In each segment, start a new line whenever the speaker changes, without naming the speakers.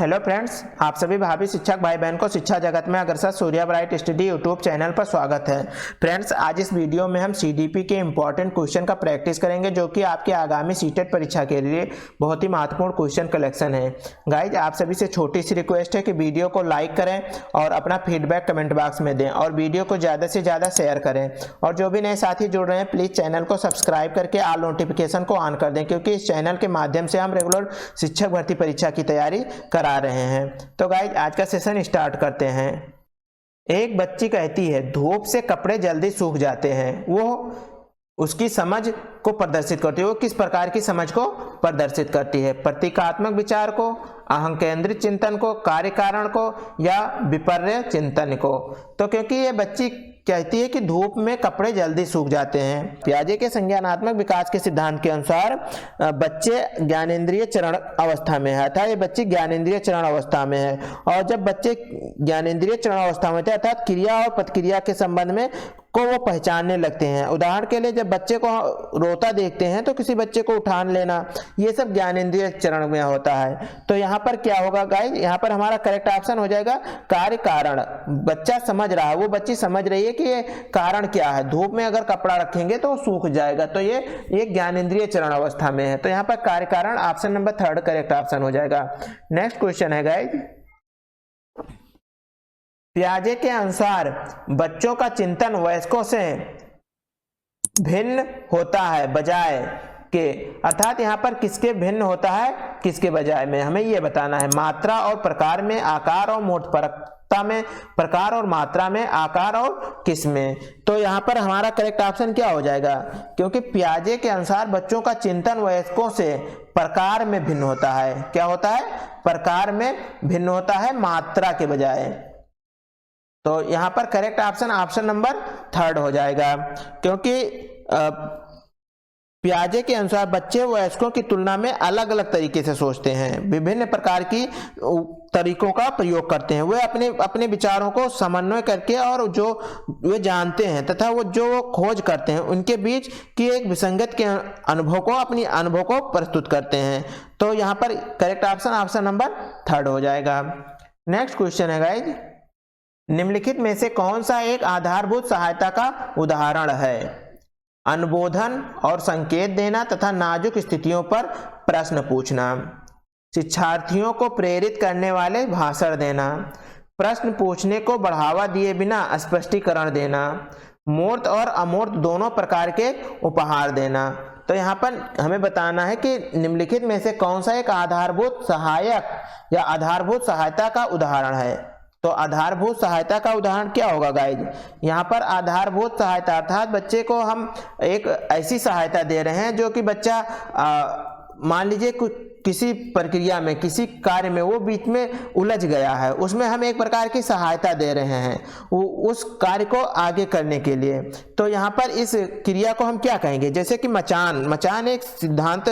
Hello friends, आप सभी भावी शिक्षक भाई बहन को शिक्षा जगत में अग्रसर Surya bright study YouTube channel पर स्वागत है। फ्रेंड्स, आज इस वीडियो में हम सीडीपी के इंपॉर्टेंट क्वेश्चन का प्रैक्टिस करेंगे जो कि आपके आगामी सीटेट परीक्षा के लिए बहुत ही महत्वपूर्ण क्वेश्चन कलेक्शन है। गाइज, आप सभी से छोटी सी रिक्वेस्ट है कि वीडियो को लाइक करें और अपना फीडबैक कमेंट बॉक्स में दें और वीडियो को ज़्यादा से ज़्यादा शेयर करें। और जो भी नए साथी जुड़ रहे हैं प्लीज़ चैनल को सब्सक्राइब करके ऑल नोटिफिकेशन को ऑन कर दें, क्योंकि इस चैनल के माध्यम से हम रेगुलर शिक्षक भर्ती परीक्षा की तैयारी करा रहे हैं। तो गाइज, आज का सेशन स्टार्ट करते हैं। एक बच्ची कहती है धूप से कपड़े जल्दी सूख जाते हैं। वो उसकी समझ को प्रदर्शित करती है। वो किस प्रकार की समझ को प्रदर्शित करती है? प्रतीकात्मक विचार को, अहं केंद्रित चिंतन को, कार्य कारण को या विपर्य चिंतन को? तो क्योंकि ये बच्ची कहती है कि धूप में कपड़े जल्दी सूख जाते हैं। पियाजे के संज्ञानात्मक विकास के सिद्धांत के अनुसार बच्चे ज्ञानेंद्रिय चरण अवस्था में है, अर्थात ये बच्ची ज्ञानेंद्रिय चरण अवस्था में है। और जब बच्चे ज्ञानेंद्रिय चरण अवस्था में होते हैं अर्थात क्रिया और प्रतिक्रिया के संबंध में को वो पहचानने लगते हैं। उदाहरण के लिए जब बच्चे को रोता देखते हैं तो किसी बच्चे को उठान लेना, ये सब ज्ञानेंद्रिय चरण में होता है। तो यहाँ पर क्या होगा गाइज? यहाँ पर हमारा करेक्ट ऑप्शन हो जाएगा कार्य कारण। बच्चा समझ रहा है, वो बच्ची समझ रही है कि ये कारण क्या है, धूप में अगर कपड़ा रखेंगे तो सूख जाएगा। तो ये ज्ञानेंद्रिय चरण अवस्था में है। तो यहाँ पर कार्य कारण ऑप्शन नंबर 3 करेक्ट ऑप्शन हो जाएगा। नेक्स्ट क्वेश्चन है गाइज, पियाजे के अनुसार बच्चों का चिंतन वयस्कों से भिन्न होता है बजाय के, अर्थात यहाँ पर किसके भिन्न होता है, किसके बजाय में, हमें ये बताना है। मात्रा और प्रकार में, आकार और मोटपरकता में, प्रकार और मात्रा में, आकार और किस में? तो यहाँ पर हमारा करेक्ट ऑप्शन क्या हो जाएगा? क्योंकि पियाजे के अनुसार बच्चों का चिंतन वयस्कों से प्रकार में भिन्न होता है। क्या होता है? प्रकार में भिन्न होता है, मात्रा के बजाय। तो यहां पर करेक्ट ऑप्शन नंबर 3 हो जाएगा, क्योंकि पियाजे के अनुसार बच्चे वयस्कों की तुलना में अलग अलग तरीके से सोचते हैं, विभिन्न प्रकार की तरीकों का प्रयोग करते हैं। वे अपने विचारों को समन्वय करके और जो वे जानते हैं तथा वो खोज करते हैं उनके बीच की एक विसंगत के अनुभव को, अपनी अनुभव को प्रस्तुत करते हैं। तो यहाँ पर करेक्ट ऑप्शन नंबर 3 हो जाएगा। नेक्स्ट क्वेश्चन है गाइज, निम्नलिखित में से कौन सा एक आधारभूत सहायता का उदाहरण है? अनुबोधन और संकेत देना तथा नाजुक स्थितियों पर प्रश्न पूछना, शिक्षार्थियों को प्रेरित करने वाले भाषण देना, प्रश्न पूछने को बढ़ावा दिए बिना स्पष्टीकरण देना, मूर्त और अमूर्त दोनों प्रकार के उपहार देना। तो यहाँ पर हमें बताना है कि निम्नलिखित में से कौन सा एक आधारभूत सहायक या आधारभूत सहायता का उदाहरण है। तो आधारभूत सहायता का उदाहरण क्या होगा गाइज? यहाँ पर आधारभूत सहायता अर्थात बच्चे को हम एक ऐसी सहायता दे रहे हैं जो कि बच्चा मान लीजिए किसी प्रक्रिया में, किसी कार्य में वो बीच में उलझ गया है, उसमें हम एक प्रकार की सहायता दे रहे हैं उस कार्य को आगे करने के लिए। तो यहाँ पर इस क्रिया को हम क्या कहेंगे? जैसे कि मचान एक सिद्धांत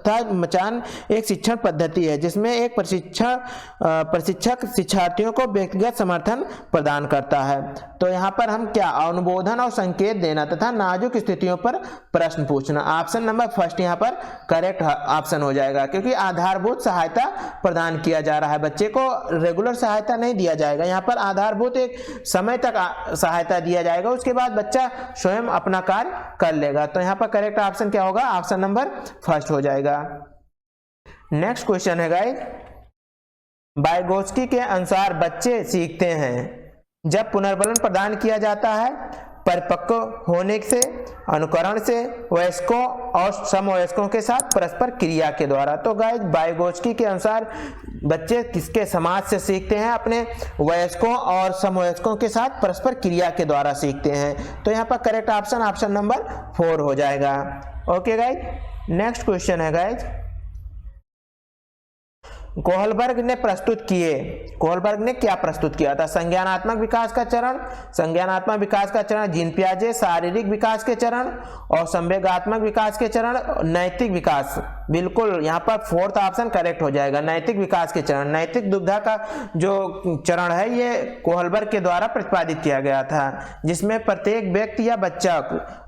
था। मचान एक शिक्षण पद्धति है जिसमें एक प्रशिक्षक शिक्षार्थियों को व्यक्तिगत समर्थन प्रदान करता है। तो यहाँ पर हम क्या, अनुबोधन और संकेत देना तथा नाजुक स्थितियों पर प्रश्न पूछना। ऑप्शन नंबर 1 यहाँ पर करेक्ट ऑप्शन हो जाएगा, क्योंकि आधारभूत सहायता प्रदान किया जा रहा है, बच्चे को रेगुलर सहायता नहीं दिया जाएगा। यहाँ पर आधारभूत एक समय तक सहायता दिया जाएगा, उसके बाद बच्चा स्वयं अपना कार्य कर लेगा। तो यहाँ पर करेक्ट ऑप्शन क्या होगा? ऑप्शन नंबर 1 हो जाएगा। नेक्स्ट क्वेश्चन है गाइस, वाइगोत्स्की के अनुसार बच्चे सीखते हैं जब पुनर्बलन प्रदान किया जाता है, परिपक्व होने से, अनुकरण से, वयस्कों और समवयस्कों के साथ परस्पर क्रिया के द्वारा। तो गाइस, वाइगोत्स्की के अनुसार बच्चे किसके समाज से सीखते हैं? अपने वयस्कों और समवयस्कों के साथ परस्पर क्रिया के द्वारा सीखते हैं। तो यहाँ पर करेक्ट ऑप्शन नंबर 4 हो जाएगा। ओके गाइस, नेक्स्ट क्वेश्चन है गाइस, कोहलबर्ग ने क्या प्रस्तुत किया था? संज्ञानात्मक विकास का चरण, जीन पियाजे शारीरिक विकास के चरण और संवेगात्मक विकास के चरण, नैतिक विकास। बिल्कुल, यहाँ पर 4th ऑप्शन करेक्ट हो जाएगा, नैतिक विकास के चरण। नैतिक दुविधा का जो चरण है ये कोहलबर्ग के द्वारा प्रतिपादित किया गया था, जिसमें प्रत्येक व्यक्ति या बच्चा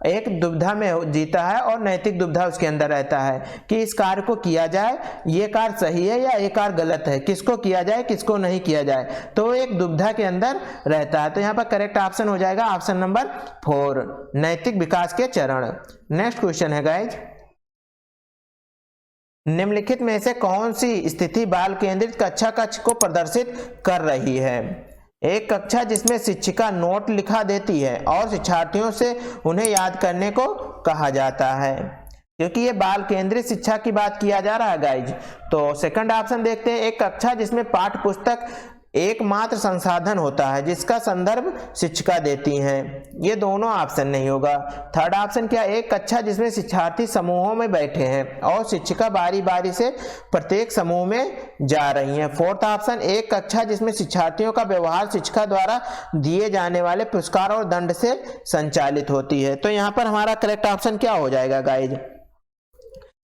एक दुविधा में जीता है और नैतिक दुविधा उसके अंदर रहता है कि इस कार्य को किया जाए, ये कार्य सही है या ये आखिरकार गलत है, किसको किया जाए किसको नहीं किया जाए, तो एक दुविधा के अंदर रहता है। तो यहाँ पर करेक्ट ऑप्शन हो जाएगा ऑप्शन नंबर 4, नैतिक विकास के चरण। नेक्स्ट क्वेश्चन है गाइज, निम्नलिखित में से कौन सी स्थिति बाल केंद्रित कक्षा कक्ष को प्रदर्शित कर रही है? एक कक्षा जिसमें शिक्षिका नोट लिखा देती है और शिक्षार्थियों से उन्हें याद करने को कहा जाता है, क्योंकि ये बाल केंद्रित शिक्षा की बात किया जा रहा है गाइज। तो सेकंड ऑप्शन देखते हैं, एक कक्षा जिसमें पाठ्य पुस्तक एकमात्र संसाधन होता है जिसका संदर्भ शिक्षिका देती हैं, ये दोनों ऑप्शन नहीं होगा। थर्ड ऑप्शन क्या, एक कक्षा जिसमें शिक्षार्थी समूहों में बैठे हैं और शिक्षिका बारी बारी से प्रत्येक समूह में जा रही हैं। फोर्थ ऑप्शन, एक कक्षा जिसमें शिक्षार्थियों का व्यवहार शिक्षिका द्वारा दिए जाने वाले पुरस्कार और दंड से संचालित होती है। तो यहाँ पर हमारा करेक्ट ऑप्शन क्या हो जाएगा गाइज?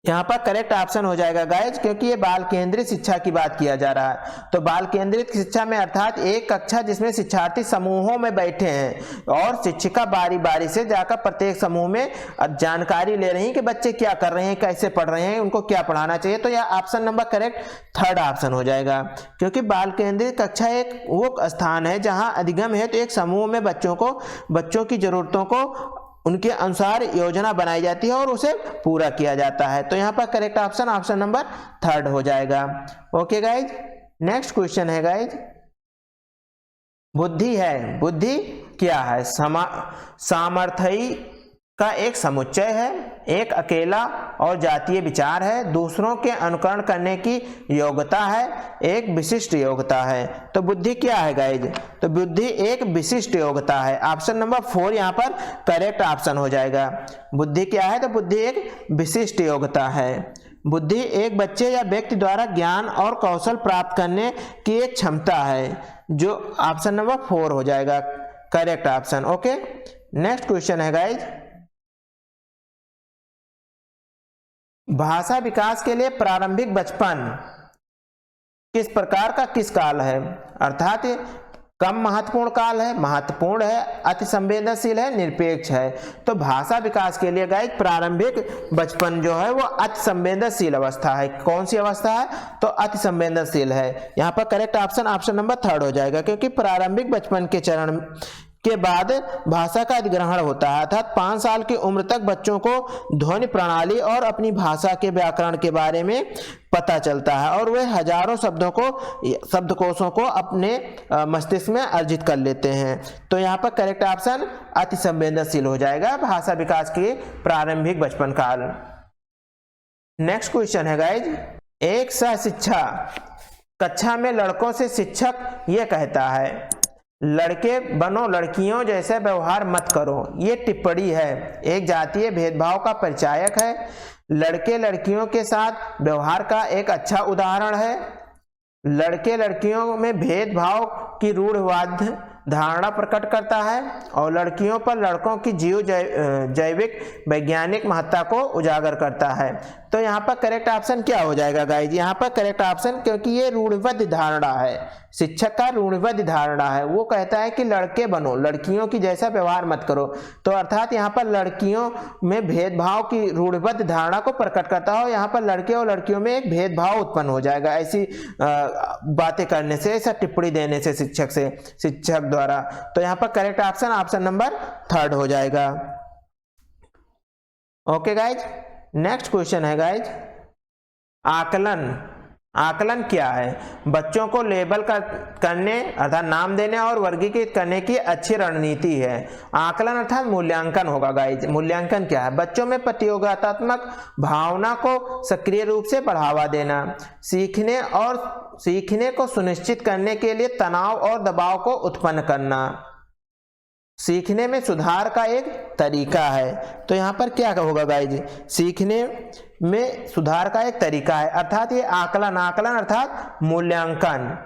यहाँ पर करेक्ट ऑप्शन हो जाएगा गाइज, क्योंकि ये बाल केंद्रित शिक्षा की बात किया जा रहा है। तो बाल केंद्रित शिक्षा में अर्थात एक कक्षा जिसमें शिक्षार्थी समूहों में बैठे हैं और शिक्षिका बारी बारी से जाकर प्रत्येक समूह में जानकारी ले रही है कि बच्चे क्या कर रहे हैं, कैसे पढ़ रहे हैं, उनको क्या पढ़ाना चाहिए। तो यह option number correct third option हो जाएगा, क्योंकि बाल केंद्रित कक्षा एक वो स्थान है जहाँ अधिगम है, तो एक समूह में बच्चों की जरूरतों को उनके अनुसार योजना बनाई जाती है और उसे पूरा किया जाता है। तो यहाँ पर correct option option number third हो जाएगा। ओके गाइज, नेक्स्ट क्वेश्चन है गाइज, बुद्धि है, बुद्धि क्या है? सामर्थ्य का एक समुच्चय है, एक अकेला और जातीय विचार है, दूसरों के अनुकरण करने की योग्यता है, एक विशिष्ट योग्यता है। तो बुद्धि क्या है गाइज? तो बुद्धि एक विशिष्ट योग्यता है। ऑप्शन नंबर 4 यहाँ पर करेक्ट ऑप्शन हो जाएगा। बुद्धि क्या है? तो बुद्धि एक विशिष्ट योग्यता है। बुद्धि एक बच्चे या व्यक्ति द्वारा ज्ञान और कौशल प्राप्त करने की एक क्षमता है, जो ऑप्शन नंबर 4 हो जाएगा correct option. Okay, next question है गाइज, भाषा विकास के लिए प्रारंभिक बचपन किस प्रकार का किस काल है? अर्थात कम महत्वपूर्ण काल है, महत्वपूर्ण है, अति संवेदनशील है, निरपेक्ष है। तो भाषा विकास के लिए गाइस प्रारंभिक बचपन जो है वो अति संवेदनशील अवस्था है। कौन सी अवस्था है? तो अति संवेदनशील है। यहाँ पर करेक्ट ऑप्शन ऑप्शन नंबर 3 हो जाएगा, क्योंकि प्रारंभिक बचपन के चरण के बाद भाषा का अधिग्रहण होता है, अर्थात 5 साल की उम्र तक बच्चों को ध्वनि प्रणाली और अपनी भाषा के व्याकरण के बारे में पता चलता है और वे हजारों शब्दकोशों को अपने मस्तिष्क में अर्जित कर लेते हैं। तो यहाँ पर करेक्ट ऑप्शन अति संवेदनशील हो जाएगा, भाषा विकास के प्रारंभिक बचपन काल। नेक्स्ट क्वेश्चन है गाइज, एक सहशिक्षा कक्षा में लड़कों से शिक्षक ये कहता है, लड़के बनो लड़कियों जैसे व्यवहार मत करो। ये टिप्पणी है, एक जातीय भेदभाव का परिचायक है, लड़के लड़कियों के साथ व्यवहार का एक अच्छा उदाहरण है, लड़के लड़कियों में भेदभाव की रूढ़िवाद धारणा प्रकट करता है और लड़कियों पर लड़कों की जैविक वैज्ञानिक महत्ता को उजागर करता है। तो यहाँ पर करेक्ट ऑप्शन क्या हो जाएगा गाइज? यहाँ पर करेक्ट ऑप्शन, क्योंकि ये रूढ़िबद्ध धारणा है, शिक्षक का रूढ़िबद्ध धारणा है, वो कहता है कि लड़के बनो लड़कियों की जैसा व्यवहार मत करो। तो अर्थात यहाँ पर लड़कियों में भेदभाव की रूढ़िबद्ध धारणा को प्रकट करता है, यहाँ पर लड़के और लड़कियों में एक भेदभाव उत्पन्न हो जाएगा ऐसी बातें करने से, ऐसा टिप्पणी देने से शिक्षक द्वारा। तो यहाँ पर करेक्ट ऑप्शन ऑप्शन नंबर 3 हो जाएगा। ओके गाइज, नेक्स्ट क्वेश्चन है गाइज, आकलन क्या है? बच्चों को लेबल करने अर्थात नाम देने और वर्गीकृत करने की अच्छी रणनीति है। आकलन अर्थात मूल्यांकन होगा गाइज। मूल्यांकन क्या है? बच्चों में प्रतियोगितात्मक भावना को सक्रिय रूप से बढ़ावा देना, सीखने को सुनिश्चित करने के लिए तनाव और दबाव को उत्पन्न करना, सीखने में सुधार का एक तरीका है। तो यहाँ पर क्या होगा गाइज? सीखने में सुधार का एक तरीका है, अर्थात ये आकलन अर्थात मूल्यांकन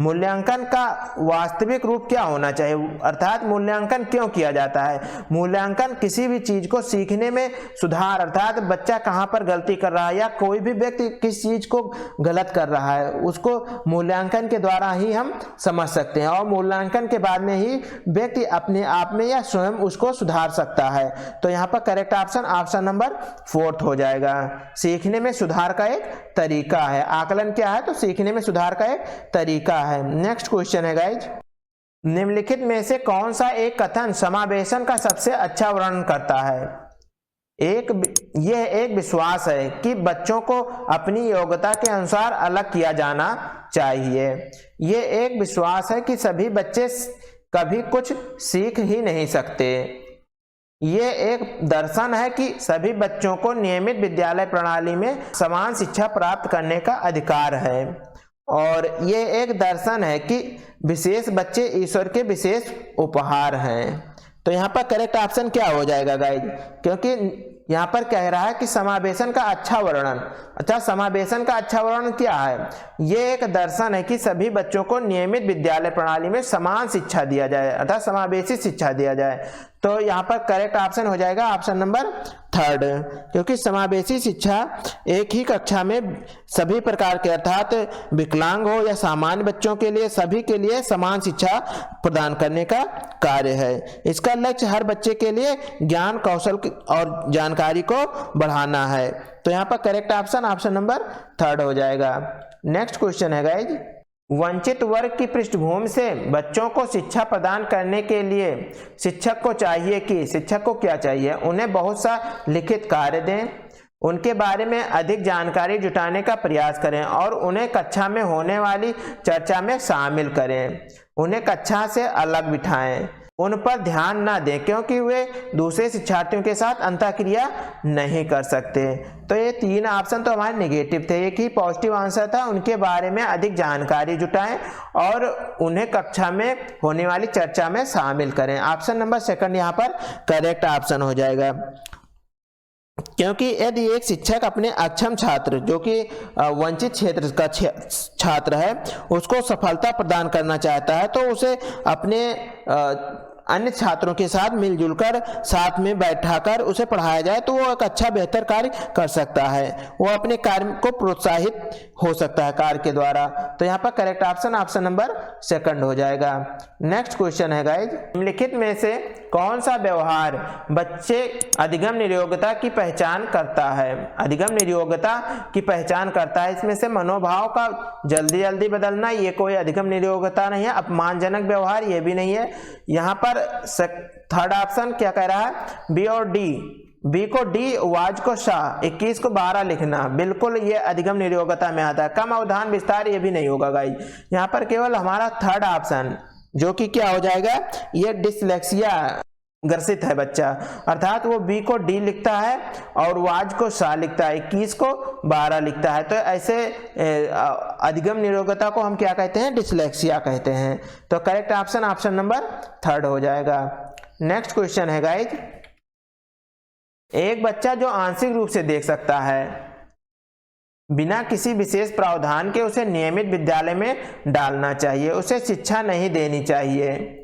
मूल्यांकन का वास्तविक रूप क्या होना चाहिए, अर्थात मूल्यांकन क्यों किया जाता है। मूल्यांकन किसी भी चीज को सीखने में सुधार, अर्थात बच्चा कहाँ पर गलती कर रहा है या कोई भी व्यक्ति किस चीज को गलत कर रहा है उसको मूल्यांकन के द्वारा ही हम समझ सकते हैं, और मूल्यांकन के बाद में ही व्यक्ति अपने आप में या स्वयं उसको सुधार सकता है। तो यहाँ पर करेक्ट ऑप्शन नंबर 4 हो जाएगा। सीखने में सुधार का एक तरीका है, आकलन क्या है, तो सीखने में सुधार का एक तरीका है। नेक्स्ट क्वेश्चन है गाइज, निम्नलिखित में से कौन सा एक कथन समावेशन का सबसे अच्छा वर्णन करता है। यह एक विश्वास है कि बच्चों को अपनी योग्यता के अनुसार अलग किया जाना चाहिए। यह एक विश्वास है कि सभी बच्चे कभी कुछ सीख ही नहीं सकते। ये एक दर्शन है कि सभी बच्चों को नियमित विद्यालय प्रणाली में समान शिक्षा प्राप्त करने का अधिकार है, और ये एक दर्शन है कि विशेष बच्चे ईश्वर के विशेष उपहार हैं। तो यहाँ पर करेक्ट ऑप्शन क्या हो जाएगा गाइज, क्योंकि यहाँ पर कह रहा है कि समावेशन का अच्छा वर्णन। अच्छा, समावेशन का अच्छा वर्णन क्या है, ये एक दर्शन है कि सभी बच्चों को नियमित विद्यालय प्रणाली में समान शिक्षा दिया जाए, अर्थात समावेशी शिक्षा दिया जाए। तो यहाँ पर करेक्ट ऑप्शन हो जाएगा ऑप्शन नंबर 3, क्योंकि समावेशी शिक्षा एक ही कक्षा में सभी प्रकार के, अर्थात विकलांग हो या सामान्य बच्चों के लिए, सभी के लिए समान शिक्षा प्रदान करने का कार्य है। इसका लक्ष्य हर बच्चे के लिए ज्ञान, कौशल और जानकारी को बढ़ाना है। तो यहाँ पर करेक्ट ऑप्शन नंबर 3 हो जाएगा। नेक्स्ट क्वेश्चन है गाइज, वंचित वर्ग की पृष्ठभूमि से बच्चों को शिक्षा प्रदान करने के लिए शिक्षक को क्या चाहिए, उन्हें बहुत सा लिखित कार्य दें, उनके बारे में अधिक जानकारी जुटाने का प्रयास करें और उन्हें कक्षा में होने वाली चर्चा में शामिल करें। उन्हें कक्षा से अलग बिठाएं, उन पर ध्यान ना दें क्योंकि वे दूसरे शिक्षार्थियों के साथ अंतःक्रिया नहीं कर सकते। तो ये 3 ऑप्शन तो हमारे नेगेटिव थे, एक ही पॉजिटिव आंसर था, उनके बारे में अधिक जानकारी जुटाएं और उन्हें कक्षा में होने वाली चर्चा में शामिल करें। ऑप्शन नंबर 2 यहाँ पर करेक्ट ऑप्शन हो जाएगा, क्योंकि यदि एक शिक्षक अपने अक्षम छात्र जो कि वंचित क्षेत्र का छात्र है उसको सफलता प्रदान करना चाहता है तो उसे अपने अन्य छात्रों के साथ मिलजुल कर साथ में बैठाकर उसे पढ़ाया जाए तो वो एक अच्छा बेहतर कार्य कर सकता है, वो अपने कार्य को प्रोत्साहित हो सकता है कार्य के द्वारा। तो यहाँ पर करेक्ट ऑप्शन नंबर 2 हो जाएगा। नेक्स्ट क्वेश्चन है गाइज, निम्नलिखित में से कौन सा व्यवहार बच्चे अधिगम नियोग्यता की पहचान करता है। अधिगम नियोग्यता की पहचान करता है, इसमें से मनोभाव का जल्दी जल्दी बदलना ये कोई अधिगम नियोग्यता नहीं है, अपमानजनक व्यवहार ये भी नहीं है। यहाँ पर 3rd ऑप्शन क्या कह रहा है, बी और डी, बी को डी, वाज को शाह, 21 को 12 लिखना, बिल्कुल ये अधिगम नियोग्यता में आता है। कम अवधान विस्तार ये भी नहीं होगा गाइज। यहाँ पर केवल हमारा 3rd ऑप्शन जो कि क्या हो जाएगा, ये डिसलेक्सिया ग्रसित है बच्चा, अर्थात वो बी को डी लिखता है और वाज को शाह लिखता है, 21 को 12 लिखता है। तो ऐसे अधिगम नियोग्यता को हम क्या कहते हैं, डिसलेक्सिया कहते हैं। तो करेक्ट ऑप्शन नंबर 3 हो जाएगा। नेक्स्ट क्वेश्चन है गाइज, एक बच्चा जो आंशिक रूप से देख सकता है बिना किसी विशेष प्रावधान के उसे नियमित विद्यालय में डालना चाहिए, उसे शिक्षा नहीं देनी चाहिए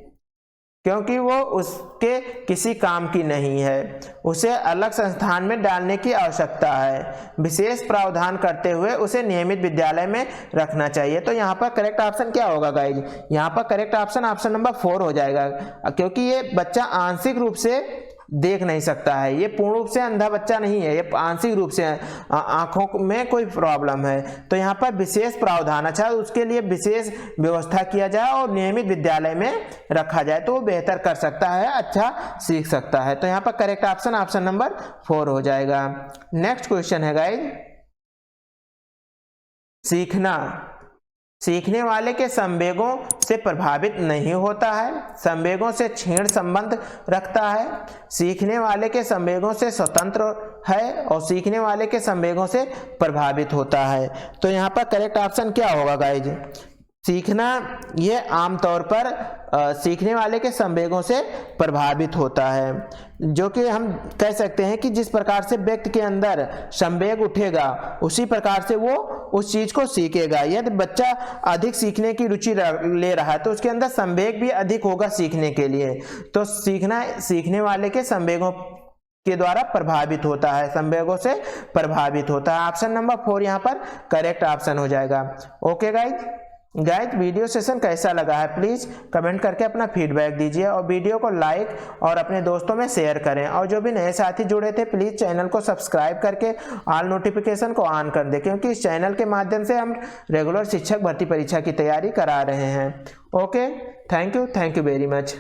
क्योंकि वो उसके किसी काम की नहीं है, उसे अलग संस्थान में डालने की आवश्यकता है, विशेष प्रावधान करते हुए उसे नियमित विद्यालय में रखना चाहिए। तो यहाँ पर करेक्ट ऑप्शन क्या होगा गाइज, यहाँ पर करेक्ट ऑप्शन नंबर 4 हो जाएगा, क्योंकि ये बच्चा आंशिक रूप से देख नहीं सकता है, ये पूर्ण रूप से अंधा बच्चा नहीं है, ये आंशिक रूप से आंखों में कोई प्रॉब्लम है। तो यहाँ पर विशेष प्रावधान, अच्छा उसके लिए विशेष व्यवस्था किया जाए और नियमित विद्यालय में रखा जाए तो वो बेहतर कर सकता है, अच्छा सीख सकता है। तो यहाँ पर करेक्ट ऑप्शन नंबर 4 हो जाएगा। नेक्स्ट क्वेश्चन है गाइज, सीखने वाले के संवेगों से प्रभावित नहीं होता है, संवेगों से क्षीण संबंध रखता है, सीखने वाले के संवेगों से स्वतंत्र है और सीखने वाले के संवेगों से प्रभावित होता है। तो यहाँ पर करेक्ट ऑप्शन क्या होगा गाइज, सीखना ये आमतौर पर सीखने वाले के संवेगों से प्रभावित होता है, जो कि हम कह सकते हैं कि जिस प्रकार से व्यक्ति के अंदर संवेग उठेगा उसी प्रकार से वो उस चीज को सीखेगा। यदि बच्चा अधिक सीखने की रुचि ले रहा है तो उसके अंदर संवेग भी अधिक होगा सीखने के लिए। तो सीखना सीखने वाले के संवेगों के द्वारा प्रभावित होता है, संवेगों से प्रभावित होता है। ऑप्शन नंबर 4 यहाँ पर करेक्ट ऑप्शन हो जाएगा। ओके गाइज वीडियो सेशन कैसा लगा है प्लीज कमेंट करके अपना फीडबैक दीजिए और वीडियो को लाइक और अपने दोस्तों में शेयर करें। और जो भी नए साथी जुड़े थे प्लीज चैनल को सब्सक्राइब करके ऑल नोटिफिकेशन को ऑन कर दें, क्योंकि इस चैनल के माध्यम से हम रेगुलर शिक्षक भर्ती परीक्षा की तैयारी करा रहे हैं। Okay, thank you very much.